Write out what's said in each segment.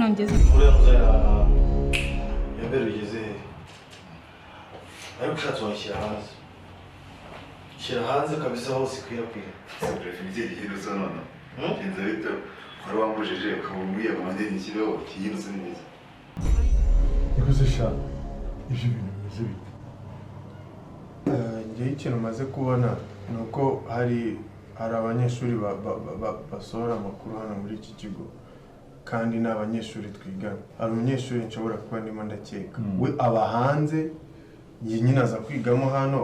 hano ngeze uriya muzaya yambere ugeze ariko ushatse washyira hanze shyira hanze kabisa hose ikwirakwira definitive igihindutse none kinza bito wari wambujije ukabumwiye amande n'ikibeho kiyindutse neza nikuze sha ibyo bintu bimeze bite njye ikintu maze kubona nuko hari abanyeshuri basohora amakuru hano muri iki kigo kandi n'abanyeshuri twigana hari umunyeshuri nshobora kuba ndimo ndakeka we aba hanze nyine aza kwigamo hano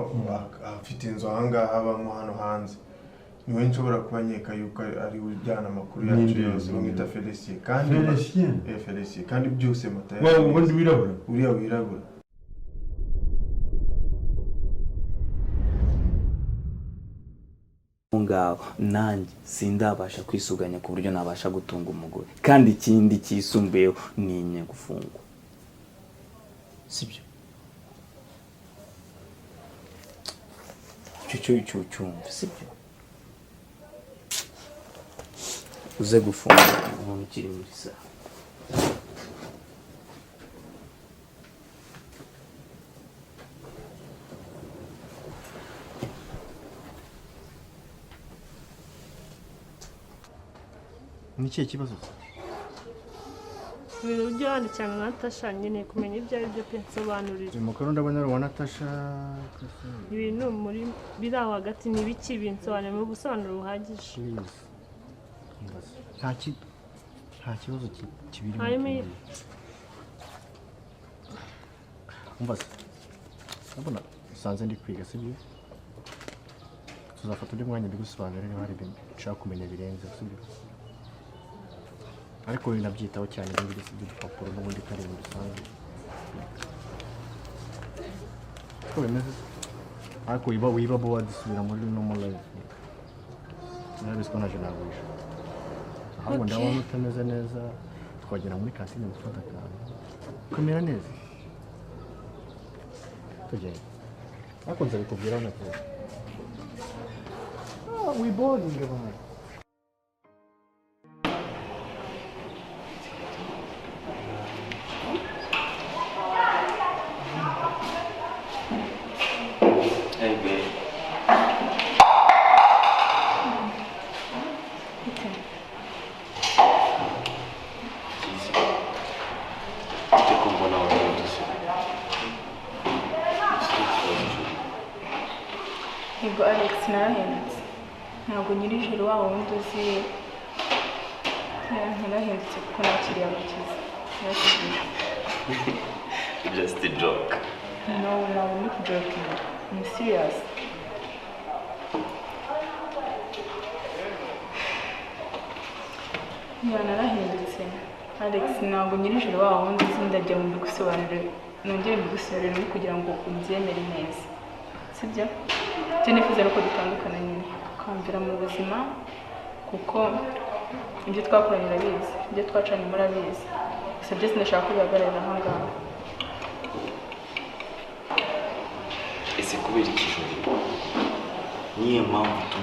afite inzu ahangaha abamo hano hanze niwe nshobora kuba nkeka yuko ari ujyana amakuru yacu yose bamwita Felicien kandi Felicien kandi byose Matayo ubundi wirabura uriya wirabura ngaho nanjye sindabasha kwisuganya ku buryo nabasha gutunga umugore kandi ikindi kisumbuyeho ni inyagufungwa sibyo cyo cyumva sibyo uze gufunga umuntu ukiri muri saa Niki kibazo? Ibintu byandi cyane Natasha nyine kumenya ibyo ari byo pensobanurira. Mukuru ndabona wa Natasha Ibintu muri biraho hagati ni biki binsobanurira mu busobanuro buhagije. Nta kibazo kibiri. Hanyuma umbaza. Ndabona usanze ndi kwiga sibyo? Tuzafata undi mwanya bigusobanurira niba hari ibintu ushaka kumenya birenze sibyo? Ariko binabyitaho cyane n'ibindi by'udupapuro n'ubundi kari mu bisanzwe ko bimeze ariko wiba bo wadisubira muri normal life nabiswe naje nagurisha ahubwo ndabona utameze neza twagera muri kantine gufata akantu kumera neza tugende ariko nzabikubwira nakubwira we boarding abantu Ego Alex narahindutse ntabwo nyiri ijoro wabo wundi uzi narahindutse kuko nakiriye abakiza just a joke no I'm not joking I'm serious narahindutse Alex ntabwo nyiri ijoro wabo wundi uzi ndajya mu bigusobanurira nongere mbigusobanurire kugira ngo ubyemere neza sibyo cyo nifuza ko dutandukana nyine ukamvira mu buzima kuko ibyo twakoranye urabizi ibyo twacanye murabizi gusa byose ndashaka ko bihagararira aha ngaha ese kubera ikijoro niyo mpamvu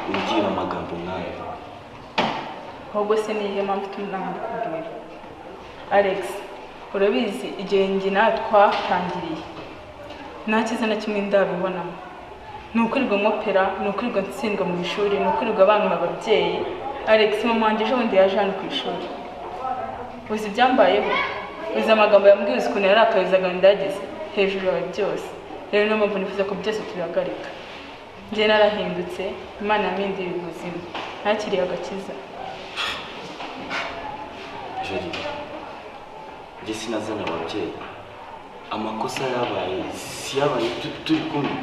umbwira amagambo nk'ayo ahubwo se niyo mpamvu tunamukubwira Alex urabizi igihe njye nawe twatangiriye nta cyiza na kimwe ndabibonamo ni ukwirirwa nkopera ni ukwirirwa ntsindwa mu ishuri ni ukwirirwa abana ababyeyi Alex mama wanjye ejo bundi yaje hano ku ishuri uzi ibyambayeho uzi amagambo yambwiye uzi ukuntu yarakabizaga ndagize hejuru yawe byose rero niyo mpamvu nifuza ko byose tubihagarika njye narahindutse Imana yampinduye ubuzima ntakiriye agakiza Jolie njye sinazanye ababyeyi amakosa yabaye si yabaye turi kumwe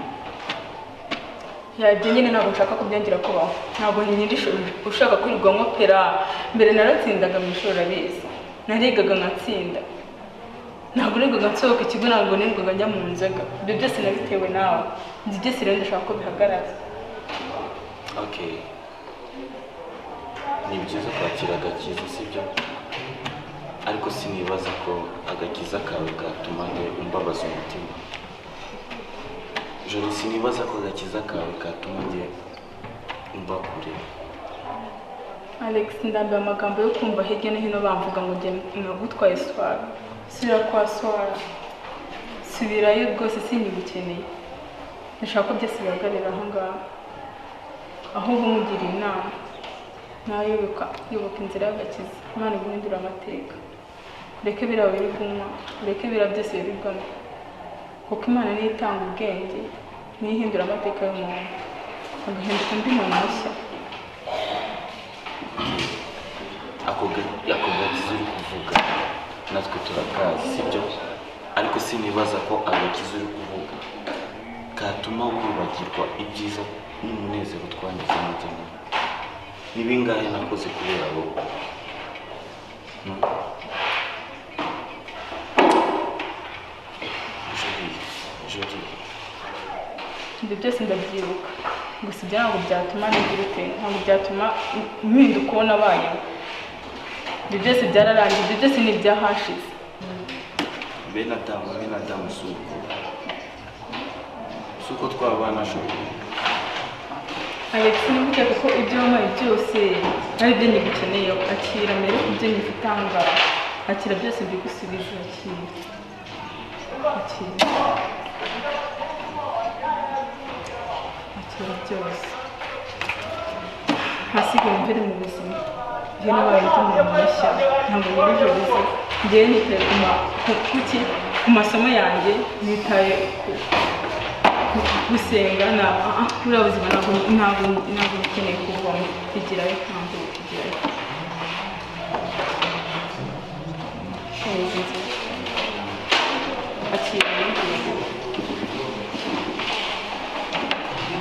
yabyo nyine ntabwo nshaka kubyongera kubaho ntabwo nyiri ishuri ushaka kwirirwa nkopera mbere naratsindaga mu ishuri urabizi narigaga nkatsinda ntabwo nigaga nsohoka ikigo ntabwo nirirwaga njya mu nzoga ibyo byose nabitewe nawe nzi byose rero ndashaka ko bihagarara okay ni byiza kwakira agakiza sibyo ariko sinibaza ko agakiza kawe gatuma umbabaza umutima Jolie sinibaza ko agakiza kawe katuma njye umva kure Alex, ndambiwe amagambo yo kumva hirya no hino bamvuga ngo njye nagutwaye swara. Subira kwa swara. Subirayo rwose sinyigukeneye. Ndashaka ko byose bihagarara aho ngaho. Ahubwo mugiriye inama. Nayoboka inzira y'agakiza. Imana guhindura amateka. Ureke biriya biri kunywa, ureke biriya byose birigwamo. Kuko Imana niyo itanga ubwenge, niyo ihindura amateka y'umuntu. Agahinduka undi muntu mushya. ako gakiza uri kuvuga natwe turakazi sibyo, ariko sinibaza ko agakiza uri kuvuga katuma wibagirwa ibyiza n'umunezero twangize mu buzima. Ni bingahe nakoze kubera wowe? Jolie. Ibyo byose ndabyibuka. Gusa ibyo ntabwo byatuma nigira ute, ntabwo byatuma mpinduka uwo nabaye. Ibyo byose byararangiye, ibyo byose ni ibyahashize. Bene Adamu suko twabana Jolie. Alex, nibutse ko ibyo wampaye byose ari byo nigukeneye. Akira mbere ibyo ngifite aha ngaha. Akira byose mbigusubize. Akira byose. Hasigaye mvere mu buzima. Njye nabaye ndi umuntu mushya. Ntabwo nibijorize. Njyewe nitaye ku masomo yanjye. Nitaye gusenga. Buriya buzima ntabwo bikeneye kuvamo. Bigirayo ntabwo bigirayo. Akira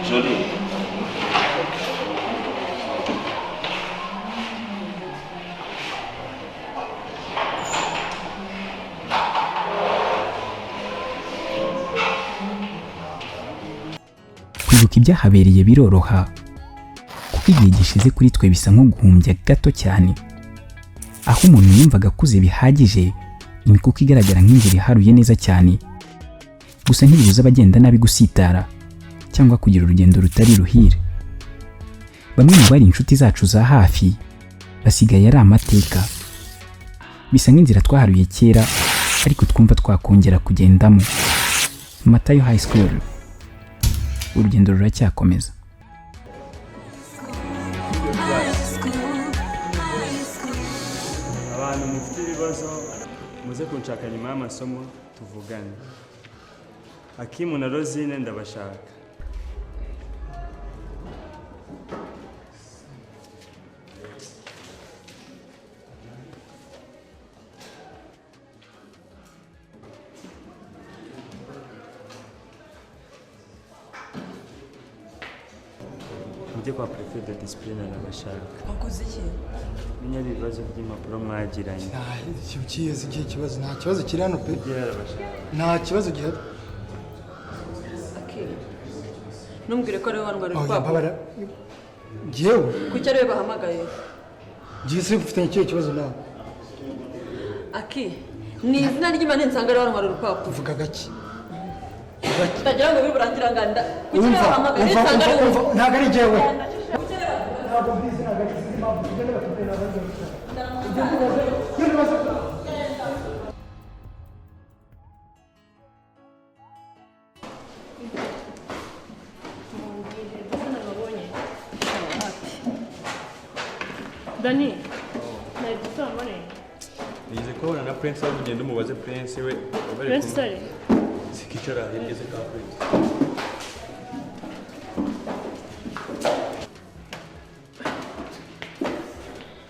Jolie. Kwibuka ibyahabereye biroroha kuko igihe gishize kuri twe bisa nko guhumbya gato cyane, aho umuntu yumvaga akuze bihagije, imikuku igaragara nk'inzira iharuye neza cyane. Gusa ntibibuza abagenda nabi gusitara cyangwa kugira urugendo rutari ruhire. Bamwe mu bari inshuti zacu za hafi basigaye ari amateka, bisa nk'inzira twaharuye kera ariko twumva twakongera kugendamo. MATAYO High School, urugendo ruracyakomeza. Abantu mufite ibibazo muze kunshaka nyuma y'amasomo tuvugane. Akimu na Rosine ndabashaka. Mujye kwa prefet de discipline ndabashaka. Wakoze iki? Menya ibibazo by'impapuro mwagiranye. Ikibazo kibazo nta kibazo kiri hano pe. Nta kibazo gihari. Okay. Numbwire ko rero wandwara kwa. urupapuro. Jewe. Kuki ariwe bahamagaye? Jise ufite icyo kibazo nawe. Aki. Ni izina ry'Imana nsanga rero wandwara urupapuro. Uvuga gaki. Ndagira ngo biburangira nganda. Kuki rero bahamagaye nsanga ari wowe? Ntago ari jewe. Ntabwo bizi nagakiza impamvu tugende batubwira n'abandi. Dani, naidusambane. Nize kubona na Prince aho ugenda umubaze Prince we. Prince sare. Sikicara yigeze ka Prince.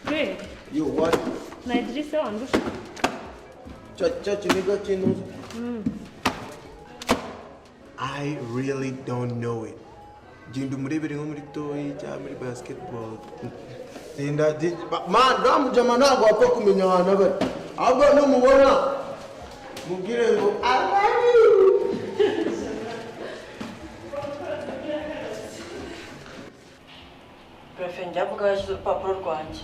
Hey. Yo, what? Naidrisa wandusha. Chachi nigga chino. I really don't know it. Jindu murebere nko muri toy cyangwa muri basketball. Sinda man ramu jama ntabwo wapfa kumenya ahantu aba. Ahubwo numubona mubwire ngo I love you. Prefe njyavuga yashyize urupapuro rwanjye.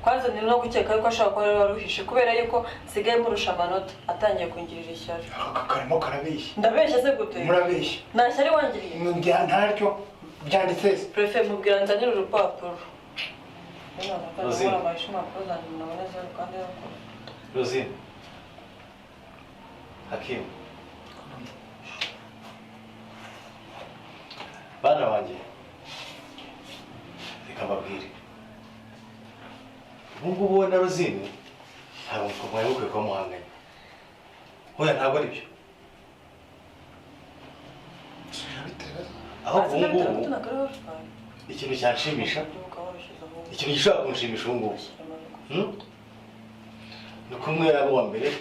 Kwanza ni no gukeka yuko ashaka kuba waruhishe kubera yuko nsigaye murusha amanota atangiye kungirira ishyari. Karimo karabeshya. Ndabeshya se gute? Murabeshya. Nta shyari wangiriye. Ngira ntaryo byanditse. Prefe mubwira nzanira urupapuro. Rosie. Rosie. Hakim. Bana wanjye. Reka mbabwire. Ubwo ubona Rosie ntabwo mukwiye gukwiye kuba muhanganye. Hoya ntabwo ari byo. Aho ubungubu ikintu cyanshimisha ikintu gishobora kunshimisha ubungubu ni kumwe yabo wa mbere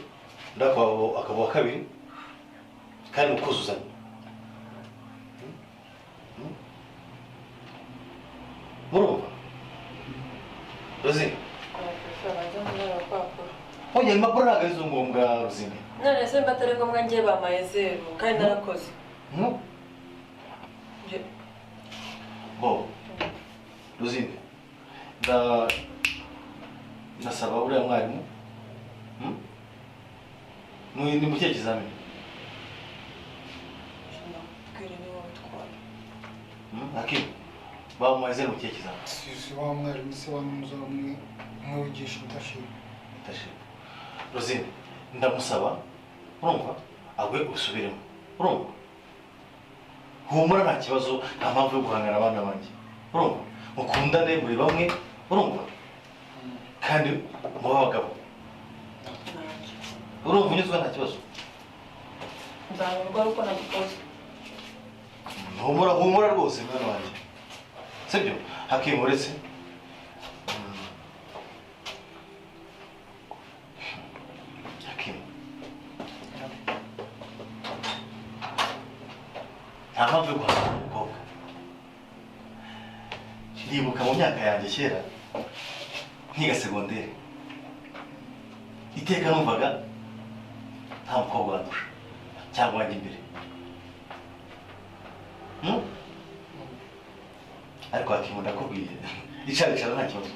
ndakwa akaba wa kabiri kandi mukuzuzanya murumva Rosie oya impapuro ntabwo ari zo ngombwa Rosie none se mbatari ngombwa ngiye bamaye 0 kandi narakoze Bo, Rosie, ndasaba uriya mwarimu ni mu kihe kizamini? Hakim, bamuhaye 0 mu kihe kizamini? Si wa mwarimu se wamuza mwigisha ndashima. Rosie, ndamusaba, urumva, agwe usubiremo, urumva? Humura nta kibazo nta mpamvu yo guhangana abana banjye urumva mukundane muri bamwe urumva kandi muba abagabo urumva unyuzwe nta kibazo nzanyurwa uko nagikoze humura rwose mwana wanjye sibyo Hakim uretse Hakim nta mpamvu yo guhangana n'umukobwa ndibuka mu myaka yanjye kera nkiga segonderi iteka numvaga nta mukobwa wandusha cyangwa wajya imbere ariko Hakim ndakubwiye icara nta kibazo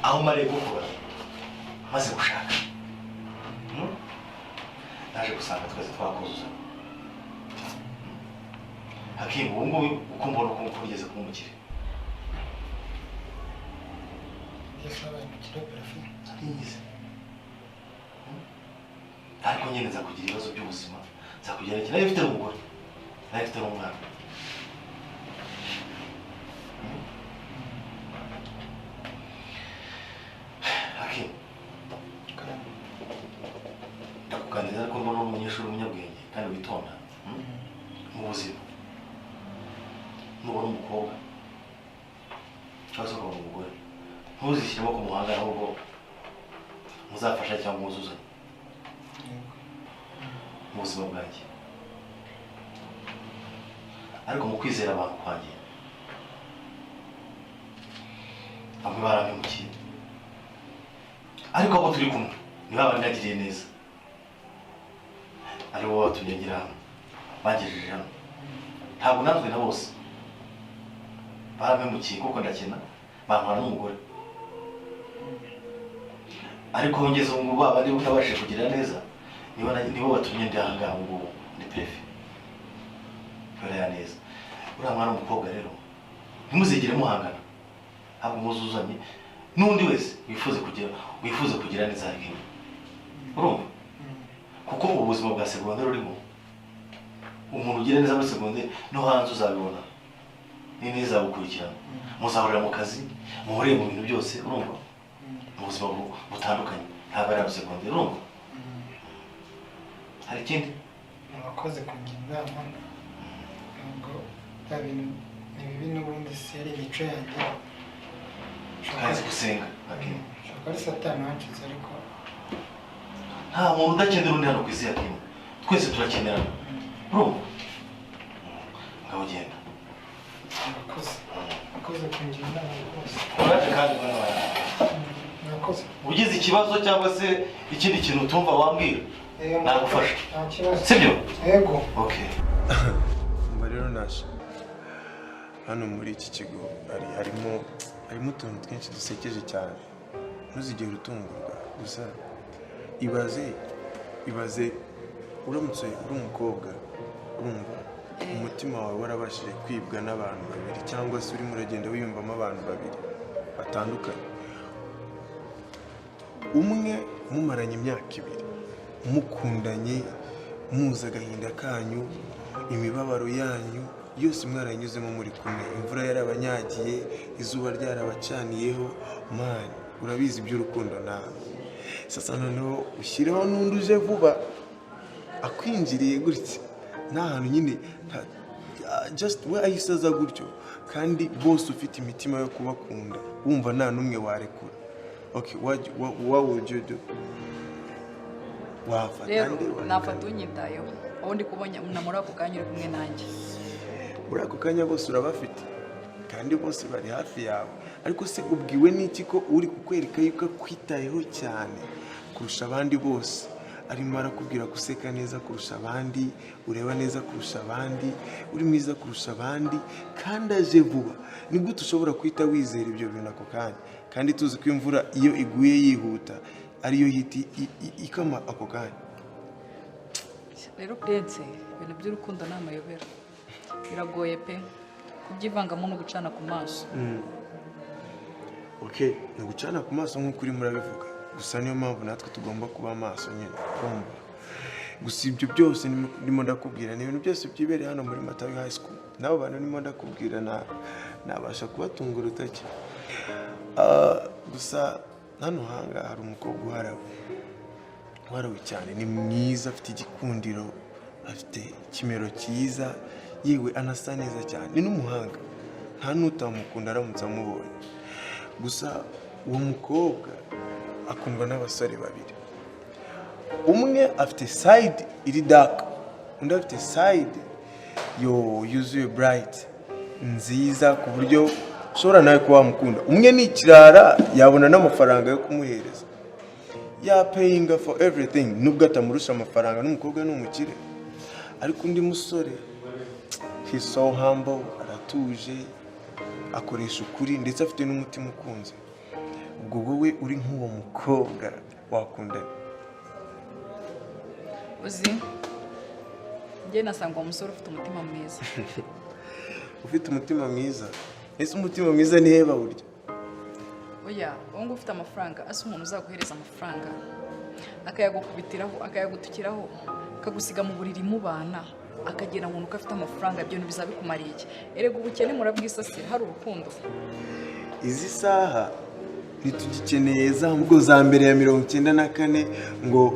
aho mariye gukura maze gushaka naje gusanga twese twakuzuza Hakim ubu ngubu uko mbona uko ugeze ku mukire ariko nyine nza kugira ibibazo by'ubuzima nza kugerekera nayo ifite umugore nayo ifite n'umwana Hakim ndakuganiriza ko mbona umunyeshuri w'umunyabwenge kandi witonda mu buzima nubona umukobwa cyangwa se ukabona umugore ntuzishyiremo ku muhanga ahubwo muzafasha cyangwa muzuzanye mu buzima bwanjye ariko mu kwizera abantu kwanjye bamwe barampemukiye ariko abo turi kumwe niba bandagiriye neza ari bo batumye ngira hano bangejeje hano ntabwo nanzwe na bose barampemukiye kuko ndakena bantwara n'umugore ariko ngeze ubu ngubu abandi nabashije kugira neza nibo batumye ndi aha ngaha ngubu ndi perefe kubera neza uriya mwana w'umukobwa rero ntimuzigire muhangana ntabwo muzuzanye n'undi wese wifuza kugira neza nk'ibi urumva kuko ubuzima bwa segonderi urimo umuntu ugira neza muri segonderi no hanze uzabibona ni neza gukurikirana muzahurira mu kazi muhuriye mu bintu byose urumva mu buzima butandukanye ntabwo ari segonderi urumva hari ikindi murakoze kugira inama ngo bya bintu ni bibi n'ubundi si ari imico yanjye kazi gusenga ushobora ari satani wancitse ariko nta muntu udakenera undi hano ku isi yakimwe twese turakenerana urumva ngabo genda murakoze kugira inama rwose uraje kandi mwana wanjye murakoze ugize ikibazo cyangwa se ikindi kintu utumva wambwira nagufasha nta kibazo sibyo yego okay mba rero nasha hano muri iki kigo harimo utuntu twinshi dusekeje cyane ntuzigere utungurwa gusa ibaze uramutse uri umukobwa urumva umutima wawe warabashije kwibwa n'abantu babiri cyangwa se urimo uragenda wiyumvamo abantu babiri batandukanye, umwe mumaranye imyaka ibiri mukundanye muzi agahinda kanyu, imibabaro yanyu yose mwaranyuzemo muri kumwe, imvura yarabanyagiye, izuba ryarabacaniyeho, mani urabizi iby'urukundo nawe. Sasa noneho ushyireho n'undi uje vuba akwinjiriye gutya nta hantu nyine just we ayisaza gutyo, kandi bose ufite imitima yo kubakunda wumva nta n'umwe warekura. Okay, what would you do? Rero nafata unyitayeho aho ndi kubonye muri ako kanya uri kumwe nanjye. Muri ako kanya bose urabafite kandi bose bari hafi yawe, ariko se ubwiwe n'iki ko uri kukwereka yuko akwitayeho cyane kurusha abandi bose? Arimo arakubwira guseka neza kurusha abandi, ureba neza kurusha abandi, uri mwiza kurusha abandi, kandi aje vuba. Ni gute ushobora kwita wizera ibyo bintu ako kanya? Kandi tuzi ko imvura iyo iguye yihuta ariyo hiti ikama ako kanya. Rero Prince, ibintu by'urukundo ni amayobera, biragoye pe kubyivangamo no gucana ku maso. Okay, no gucana ku maso nk'uko uri murabivuga, gusa niyo mpamvu natwe tugomba kuba amaso nyine kumva. Gusa ibyo byose ndimo ndakubwira ni ibintu byose byibereye hano muri MATAYO High School. Nabo bantu ndimo ndakubwira nabasha kubatunga urutoki. Gusa hano hanga hari umukobwa uharawe cyane, ni mwiza, afite igikundiro, afite ikimero cyiza, yewe anasa neza cyane, ni n'umuhanga, nta n'utamukunda aramutse amubonye. Gusa uwo mukobwa akundwa n'abasore babiri, umwe afite side iri dark, undi afite side yuzuye bright nziza ku buryo ushobora nawe kuba wamukunda. Umwe ni ikirara, yabona n'amafaranga yo kumuhereza, paying for everything, nubwo atamurusha amafaranga, n'umukobwa ni umukire. Ariko undi musore, he's so humble, aratuje, akoresha ukuri, ndetse afite n'umutima ukunze. Ubwo wowe uri nk'uwo mukobwa wakundana? Uzi, njye nasanga uwo musore ufite umutima mwiza. Ufite umutima mwiza? Ese umutima mwiza ni heba burya? Oya, uwo ngo ufite amafaranga, ase umuntu uzaguhereza amafaranga akayagukubitiraho, akayagutukiraho, akagusiga mu buriri mubana, akagira umuntu ko afite amafaranga, ibyo bintu bizabikumariye iki? Erega ubukene murabwisasira, hari urukundo. Izi saha ntitugikeneye za mvugo za mbere ya 94 ngo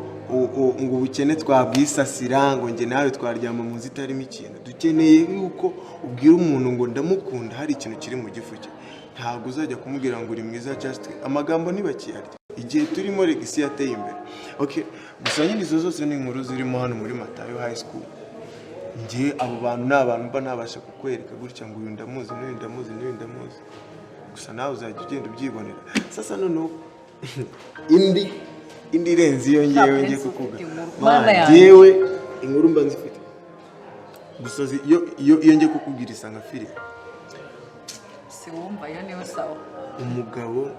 ubukene twabwisasira, ngo nge nawe twaryama mu nzu itarimo ikintu. Dukeneye yuko ubwira umuntu ngo ndamukunda hari ikintu kiri mu gifu cye. Ntabwo uzajya kumubwira ngo uri mwiza just amagambo ntibakiyarya. Igihe turimo legisi yateye imbere. Okay, gusa nyine izo zose ni inkuru zirimo hano muri MATAYO High School. Nge abo bantu n'abantu mba nabasha kukwereka gutya ngo uyu ndamuzi n'uyu ndamuzi n'uyu ndamuzi. Gusa nawe uzajya ugenda ubyibonera. Sasa noneho indi renzi iyo ngewe ngiye kukuga. Ngewe inkuru mba nzifite. Gusa iyo ngiye kukubwira isanga filime. Si wumva yo niyo sawa. Umugabo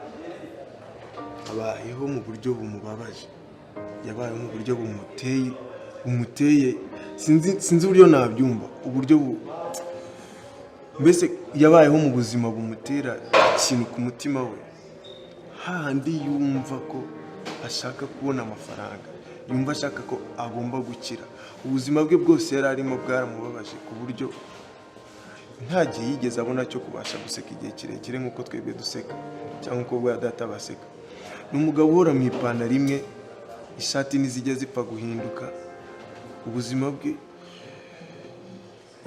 abayeho mu buryo bumubabaje, yabayeho mu buryo bumuteye sinzi uburyo nabyumva, uburyo mbese yabayeho mu buzima bumutera ikintu ku mutima we, hahandi yumva ko ashaka kubona amafaranga, yumva ashaka ko agomba gukira. Ubuzima bwe bwose yari arimo bwaramubabaje ku buryo nta gihe yigeze abona cyo kubasha guseka igihe kirekire nk'uko twebwe duseka cyangwa uko bwa data baseka. Ni umugabo uhora mu ipantaro imwe, ishati ntizijya zipfa guhinduka. Ubuzima bwe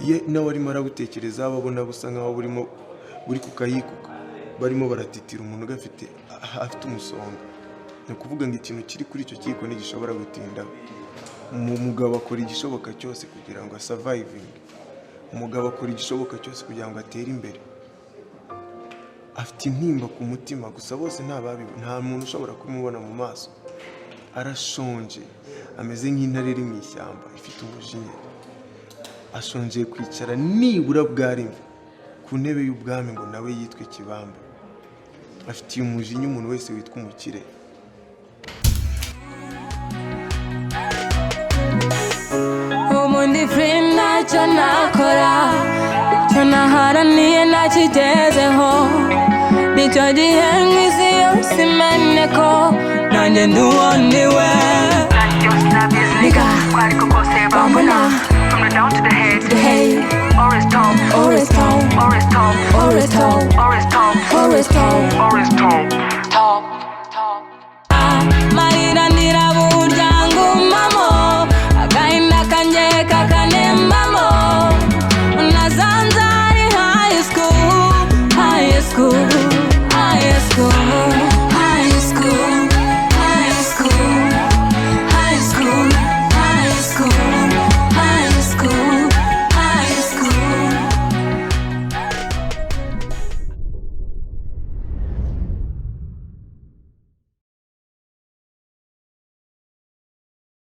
ye nawe arimo arabutekereza, babona busa nkaho buri kukayikuka, barimo baratitira umuntu gafite afite umusonga. Ni ukuvuga ngo ikintu kiri kuri icyo kiko ntigishobora gutinda. Umugabo akora igishoboka cyose kugira ngo surviving. Umugabo akora igishoboka cyose kugira ngo atere imbere. Afite intimba ku mutima, gusa bose nta muntu ushobora kumubona mu maso. Arashonje, ameze nk'intare iri mu ishyamba ifite umujinya. Ashonje kwicara nibura bwarimwe ku ntebe y'ubwami ngo nawe yitwe kibamba. Afitiye umujinya umuntu wese witwa umukire. Umuntu friend ntacyo nakora icyo naharaniye nakigezeho nicyo gihe nk'izi yose imene ko nanjye ndi uwo ndiwe Nigga, bambona from the down to the head, always top, always top, always top, always top, always top, always top, always top.